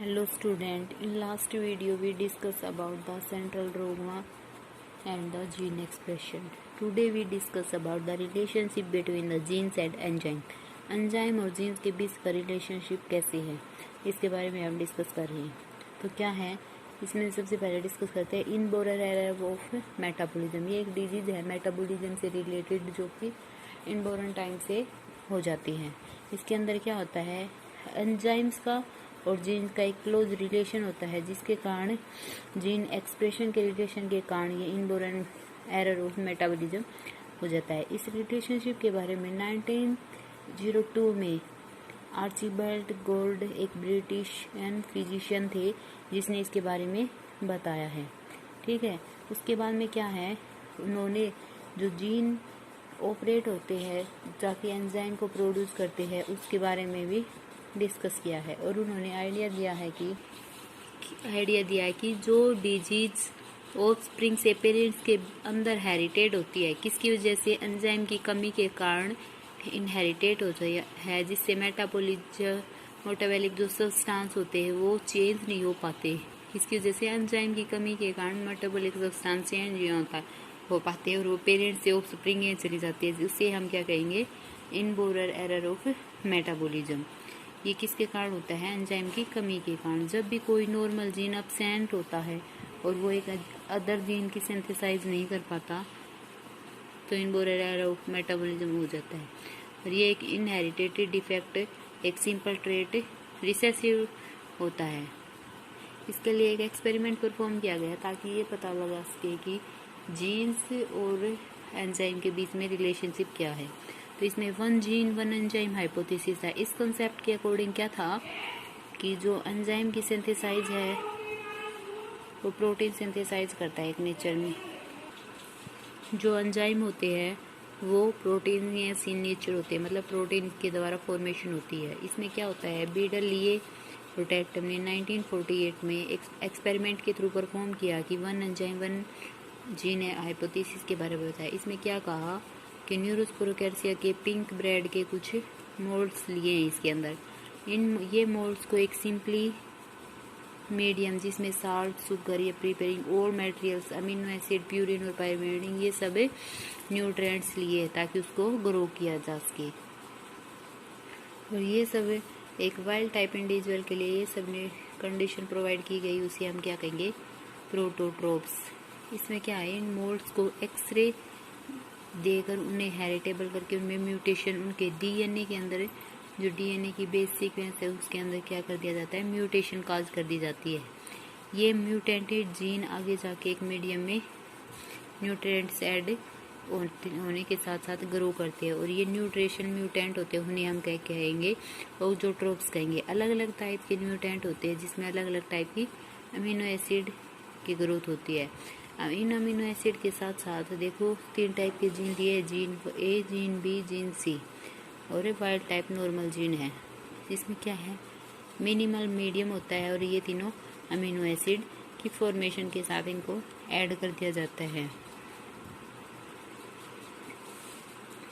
Hello student, in last video we discussed about the central dogma and the gene expression. Today we discuss about the relationship between the genes and enzyme. Enzyme और jeans के बीच का relationship कैसे है, इसके बारे में हम discuss कर रहे हैं। तो क्या है इसमें, सबसे पहले डिस्कस करते हैं इनबोरन एरर ऑफ मेटाबॉलिज्म। ये एक डिजीज है मेटाबॉलिज्म से रिलेटेड, जो कि इनबोरन टाइम से हो जाती है। इसके अंदर क्या होता है, एंजाइम्स का और जीन का एक क्लोज रिलेशन होता है, जिसके कारण जीन एक्सप्रेशन के रिलेशन के कारण ये इनबोरन एरर ऑफ मेटाबॉलिज्म हो जाता है। इस रिलेशनशिप के बारे में 1902 में आर्चिबाल्ड गोल्ड एक ब्रिटिश फिजिशियन थे, जिसने इसके बारे में बताया है। ठीक है, उसके बाद में क्या है, उन्होंने जो जीन ऑपरेट होते हैं ताकि एंजाइम को प्रोड्यूस करते हैं, उसके बारे में भी डिस्कस किया है। और उन्होंने आइडिया दिया है कि जो डिजीज ऑफस्प्रिंग से पेरेंट्स के अंदर हेरिटेड होती है, किसकी वजह से, एंजाइम की कमी के कारण इनहेरिटेड हो जाए है, जिससे मेटाबॉलिक जो सब्सटेंस होते हैं वो चेंज नहीं हो पाते। इसकी वजह से एंजाइम की कमी के कारण मेटाबॉलिक सब्सटेंस चेंज नहीं हो पाते और वो पेरेंट्स से ऑफस्प्रिंग चली जाती है। उससे हम क्या कहेंगे, इनबोरन एरर ऑफ मेटाबॉलिज्म। ये किसके कारण होता है, एंजाइम की कमी के कारण। जब भी कोई नॉर्मल जीन अब्सेंट होता है और वो एक अदर जीन की सिंथेसाइज नहीं कर पाता, तो इनबोरन एरर ऑफ मेटाबॉलिज्म हो जाता है। और ये एक इनहेरिटेड डिफेक्ट, एक सिंपल ट्रेट रिसेसिव होता है। इसके लिए एक एक्सपेरिमेंट परफॉर्म किया गया ताकि ये पता लगा सके कि जीन्स और एंजाइम के बीच में रिलेशनशिप क्या है। तो इसमें one gene one enzyme hypothesis है। इस कॉन्सेप्ट के अकॉर्डिंग क्या था कि जो एंजाइम की सिंथेसाइज है वो प्रोटीन सिंथेसाइज करता है एक नेचर में। जो एंजाइम होते हैं वो प्रोटीन या इन नेचर होते हैं, मतलब प्रोटीन के द्वारा फॉर्मेशन होती है। इसमें क्या होता है, बीडल लिए प्रोटेक्टम ने 1948 में एक एक्सपेरिमेंट के थ्रू परफॉर्म किया कि one enzyme one gene hypothesis के बारे में बताया। इसमें क्या कहा कि न्यूरोस्पोरोकैरिया के पिंक ब्रेड के कुछ मोल्ड्स लिए हैं इसके अंदर। ये मोल्ड्स को एक सिंपली मीडियम, जिसमें साल्ट, शुगर या प्रिपेयरिंग और मटेरियल्स, अमीनो एसिड, प्यूरिन और पायरिमिडिन, ये सब न्यूट्रिएंट्स लिए ताकि उसको ग्रो किया जा सके। और ये सब एक वाइल्ड टाइप इंडिविजुअल के लिए ये सब ने कंडीशन प्रोवाइड की गई, उसे हम क्या कहेंगे, प्रोटोट्रोप्स। इसमें क्या है, इन मोल्ड्स को एक्सरे देकर उन्हें हेरिटेबल करके उनमें म्यूटेशन, उनके डीएनए के अंदर जो डीएनए की बेस सीक्वेंस है उसके अंदर क्या कर दिया जाता है, म्यूटेशन काज कर दी जाती है। ये म्यूटेंटेड जीन आगे जाके एक मीडियम में न्यूट्रिएंट्स ऐड होने के साथ साथ ग्रो करते हैं। और ये न्यूट्रिशन म्यूटेंट होते हैं, उन्हें हम क्या कहेंगे, ऑटोट्रोप्स कहेंगे। अलग अलग टाइप के म्यूटेंट होते हैं जिसमें अलग अलग टाइप की अमीनो एसिड की ग्रोथ होती है। इन अमीनो एसिड के साथ साथ देखो 3 टाइप के जीन दिए, gene A, gene B, gene C, और एक वाइल्ड टाइप नॉर्मल जीन है। इसमें क्या है, मिनिमल मीडियम होता है और ये तीनों अमीनो एसिड की फॉर्मेशन के साथ इनको ऐड कर दिया जाता है।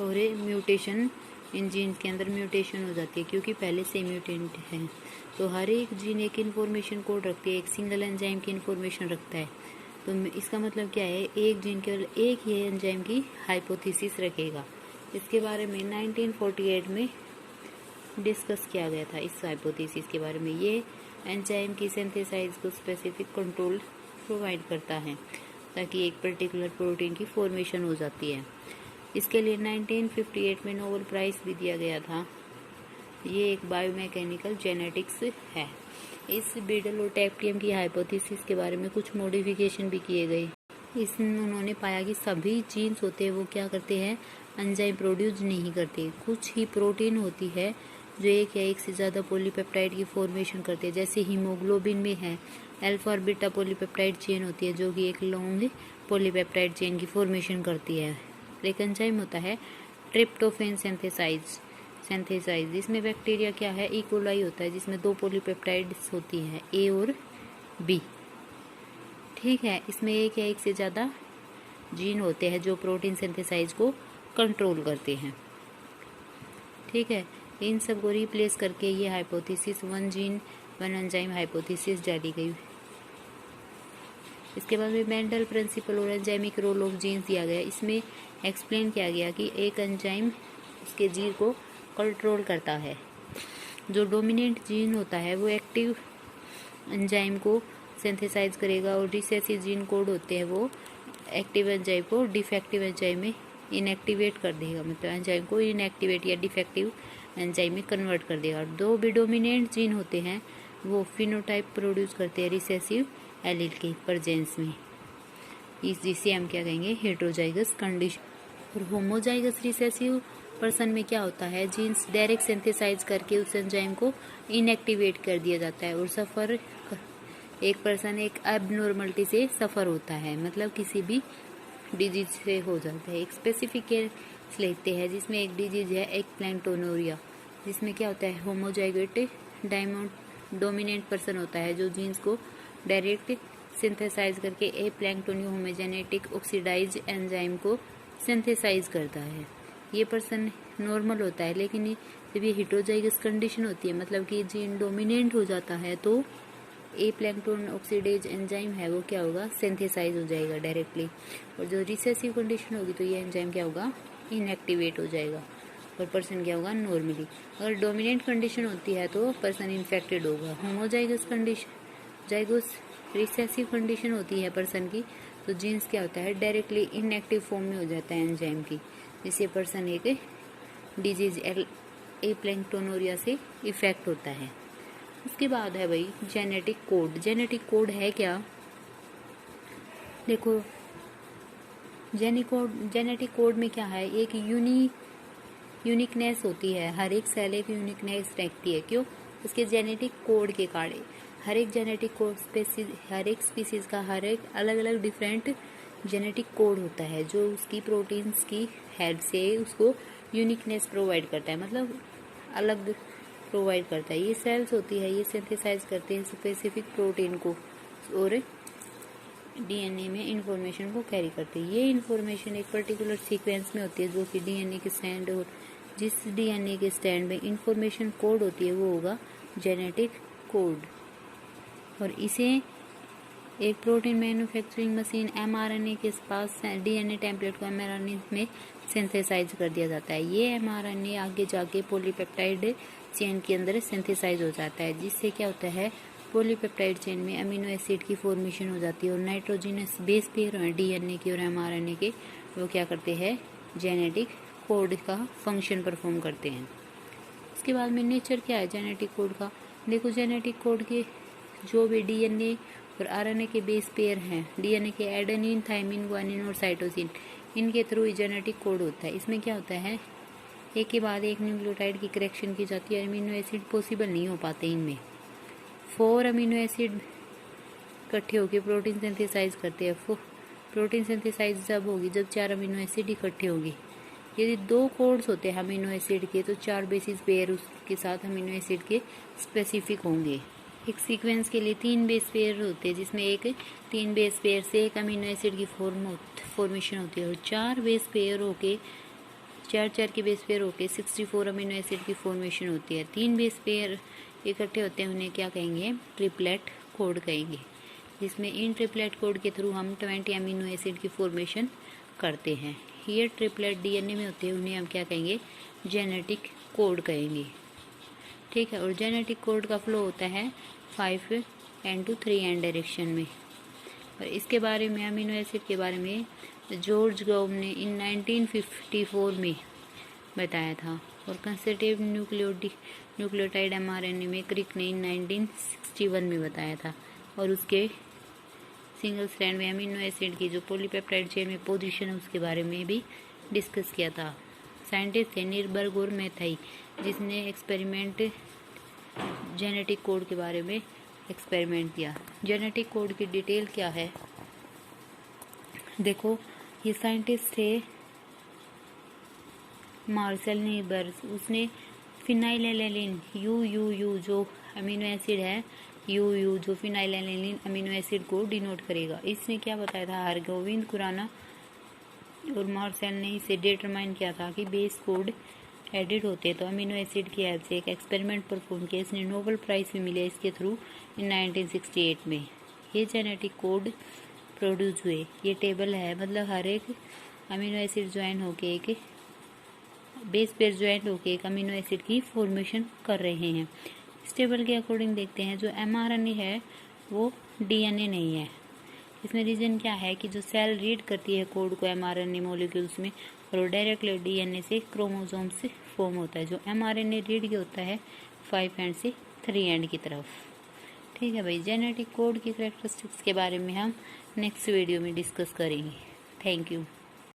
और ये म्यूटेशन, इन जीन्स के अंदर म्यूटेशन हो जाती है क्योंकि पहले से म्यूटेंट है। तो हर एक जीन एक इन्फॉर्मेशन कोड रखती है, एक सिंगल एंजाइम की इन्फॉर्मेशन रखता है। तो इसका मतलब क्या है, एक जीन केवल एक ही एंजाइम की हाइपोथेसिस रखेगा। इसके बारे में 1948 में डिस्कस किया गया था, इस हाइपोथेसिस के बारे में। ये एंजाइम की सिंथेसाइज को स्पेसिफिक कंट्रोल प्रोवाइड करता है ताकि एक पर्टिकुलर प्रोटीन की फॉर्मेशन हो जाती है। इसके लिए 1958 में नोबेल प्राइज भी दिया गया था। ये एक बायोमैकेनिकल जेनेटिक्स है। इस बीडल और टैक्टियम की हाइपोथेसिस के बारे में कुछ मॉडिफिकेशन भी किए गए। इसमें उन्होंने पाया कि सभी जीन्स होते हैं वो क्या करते हैं, एंजाइम प्रोड्यूस नहीं करते। कुछ ही प्रोटीन होती है जो एक या एक से ज़्यादा पॉलीपेप्टाइड की फॉर्मेशन करते हैं। जैसे हीमोग्लोबिन में है अल्फा और बीटा पॉलीपेप्टाइड चेन होती है, जो कि एक लॉन्ग पॉलीपेप्टाइड चेन की फॉर्मेशन करती है। एक एंजाइम होता है ट्रिप्टोफैन सिंथेसाइज। इसमें बैक्टीरिया क्या है, इकोलाई होता है, जिसमें 2 पॉलीपेप्टाइड्स होती हैं, ए और बी। ठीक है, इसमें एक या एक से ज़्यादा जीन होते हैं जो प्रोटीन सिंथेसाइज को कंट्रोल करते हैं। ठीक है, इन सब को रिप्लेस करके ये hypothesis one gene one enzyme hypothesis डाली गई। इसके बाद में मेंडल प्रिंसिपल और एंजाइमिक रोल ऑफ जीन्स दिया गया। इसमें एक्सप्लेन किया गया कि एक एंजाइम उसके जीन को कंट्रोल करता है। जो डोमिनेंट जीन होता है वो एक्टिव एंजाइम को सिंथेसाइज करेगा और रिसेसिव जीन कोड होते हैं वो एक्टिव एंजाइम को डिफेक्टिव एंजाइम में इनएक्टिवेट कर देगा, मतलब एंजाइम को इनएक्टिवेट या डिफेक्टिव एंजाइम में कन्वर्ट कर देगा। और दो भी डोमिनेंट जीन होते हैं वो फिनोटाइप प्रोड्यूस करते हैं रिसेसिव एलील के प्रेजेंस में, जिसे हम क्या कहेंगे हेटेरोजाइगस कंडीशन। और होमोजाइगस रिसेसिव पर्सन में क्या होता है, जीन्स डायरेक्ट सिंथेसाइज करके उस एंजाइम को इनएक्टिवेट कर दिया जाता है और सफर एक पर्सन एक एबनॉर्मलिटी से सफर होता है, मतलब किसी भी डिजीज से हो जाता है। एक स्पेसिफिक केस लेते हैं जिसमें एक डिजीज है एक प्लैंक्टोनोरिया, जिसमें क्या होता है होमोजाइगोट डोमिनेंट पर्सन होता है जो जीन्स को डायरेक्ट सिंथेसाइज करके ए प्लैंक्टोनियो होमोजेनेटिक ऑक्सीडाइज एंजाइम को सिंथेसाइज करता है। ये पर्सन नॉर्मल होता है, लेकिन जब ये हेटेरोजाइगस कंडीशन होती है, मतलब कि जीन डोमिनेंट हो जाता है, तो ए प्लैंक्टोन ऑक्सीडेज एंजाइम है वो क्या होगा सिंथेसाइज हो जाएगा डायरेक्टली। और जो रिसेसिव कंडीशन होगी तो ये एंजाइम क्या होगा इनएक्टिवेट हो जाएगा और पर्सन क्या होगा नॉर्मली। अगर डोमिनेंट कंडीशन होती है तो पर्सन इन्फेक्टेड होगा। होमोजाइगस कंडीशन जाइगोस रिसेसिव कंडीशन होती है पर्सन की, तो जीन्स क्या होता है डायरेक्टली इनएक्टिव फॉर्म में हो जाता है एंजाइम की, जिससे पर्सन एक डिजीज ए प्लैंक्टोनोरिया से इफेक्ट होता है। उसके बाद है भाई जेनेटिक कोड। जेनेटिक कोड है क्या, देखो जेनेटिक कोड में क्या है, एक यूनिकनेस होती है, हर एक सेल एक यूनिकनेस रखती है। क्यों, उसके जेनेटिक कोड के कारण। हर एक जेनेटिक कोड हर एक स्पीसीज का हर एक अलग अलग डिफरेंट जेनेटिक कोड होता है जो उसकी प्रोटीन्स की हेल्प से उसको यूनिकनेस प्रोवाइड करता है, मतलब अलग प्रोवाइड करता है। ये सेल्स होती है, ये सिंथेसाइज करते हैं स्पेसिफिक प्रोटीन को और डीएनए में इंफॉर्मेशन को कैरी करते हैं। ये इंफॉर्मेशन एक पर्टिकुलर सीक्वेंस में होती है जो कि डीएनए के स्टैंड, और जिस डीएनए के स्टैंड में इंफॉर्मेशन कोड होती है वो होगा जेनेटिक कोड। और इसे एक प्रोटीन मैन्युफैक्चरिंग मशीन एमआरएनए के पास डीएनए टेम्पलेट को एमआरएनए में सिंथेसाइज कर दिया जाता है। ये एमआरएनए आगे जाके पॉलीपेप्टाइड चेन के अंदर सिंथेसाइज हो जाता है, जिससे क्या होता है पॉलीपेप्टाइड चेन में अमीनो एसिड की फॉर्मेशन हो जाती है और नाइट्रोजनस बेस पेयर डीएनए के और एमआरएनए के वो क्या करते हैं जेनेटिक कोड का फंक्शन परफॉर्म करते हैं। उसके बाद में नेचर क्या है जेनेटिक कोड का, देखो जेनेटिक कोड के जो भी डीएनए और आरएनए के बेस पेयर हैं, डीएनए के एडेनिन, थाइमिन, ग्वानिन और साइटोसिन, इनके थ्रू ही जेनेटिक कोड होता है। इसमें क्या होता है एक के बाद एक न्यूक्लियोटाइड की करेक्शन की जाती है, अमीनो एसिड पॉसिबल नहीं हो पाते इनमें। 4 अमीनो एसिड इकट्ठे होकर प्रोटीन सिंथेसाइज करते हैं। प्रोटीन सिंथेसाइज जब होगी जब 4 अमीनो एसिड इकट्ठे होंगे। यदि 2 कोड्स होते हैं अमीनो एसिड के तो 4 बेसिस पेयर उसके साथ अमीनो एसिड के स्पेसिफिक होंगे। एक सीक्वेंस के लिए 3 बेस पेयर होते हैं, जिसमें एक 3 बेस पेयर से एक अमीनो एसिड की फॉर्मेशन होती है और 4 बेस पेयर होके 4 के बेस पेयर होके 64 अमीनो एसिड की फॉर्मेशन होती है। 3 बेस पेयर इकट्ठे होते हैं, उन्हें क्या कहेंगे ट्रिपलेट कोड कहेंगे, जिसमें इन ट्रिपलेट कोड के थ्रू हम 20 अमीनो एसिड की फॉर्मेशन करते हैं। ये ट्रिपलेट डीएनए में होते हैं, उन्हें हम क्या कहेंगे जेनेटिक कोड कहेंगे, ठीक है। और जेनेटिक कोड का फ्लो होता है 5n to 3n डायरेक्शन में। और इसके बारे में अमीनो एसिड के बारे में जॉर्ज गॉब ने इन 1954 में बताया था और कंसेप्टिव न्यूक्लियोटाइड एमआरएनए में क्रिक ने 1961 में बताया था और उसके सिंगल स्ट्रैंड में अमीनो एसिड की जो पॉलीपेप्टाइड चेन में पोजीशन है उसके बारे में भी डिस्कस किया था। साइंटिस्ट थे नीरबर्ग और मैथाई, जिसने एक्सपेरिमेंट जेनेटिक कोड के बारे में एक्सपेरिमेंट किया। जेनेटिक कोड की डिटेल क्या है, देखो ये साइंटिस्ट थे मार्शल नीरबर्ग। उसने फिनाइलएलेनिन यू जो अमीनो एसिड है यू जो फिनाइलएलेनिन अमीनो एसिड को डिनोट करेगा, इसने क्या बताया था हरगोविंद खुराना और मार्शल ने इसे डिटरमाइन किया था कि बेस कोड एडिड होते हैं। तो अमीनो एसिड की हेल्प से एक एक्सपेरिमेंट परफॉर्म किया, इसने नोबेल प्राइज़ भी मिला इसके थ्रू इन 1968 में। ये जेनेटिक कोड प्रोड्यूस हुए, ये टेबल है, मतलब हर एक अमीनो एसिड ज्वाइन होके एक बेस पेयर ज्वाइन होके एक अमीनो एसिड की फॉर्मेशन कर रहे हैं। इस टेबल के अकॉर्डिंग देखते हैं, जो mRNA है वो DNA नहीं है। इसमें रीज़न क्या है कि जो सेल रीड करती है कोड को mRNA मॉलिक्यूल्स में, और वो डायरेक्टली DNA से क्रोमोसोम से फॉर्म होता है। जो mRNA रीड के होता है 5 एंड से 3 एंड की तरफ। ठीक है भाई, जेनेटिक कोड की करेक्टरिस्टिक्स के बारे में हम नेक्स्ट वीडियो में डिस्कस करेंगे। Thank you.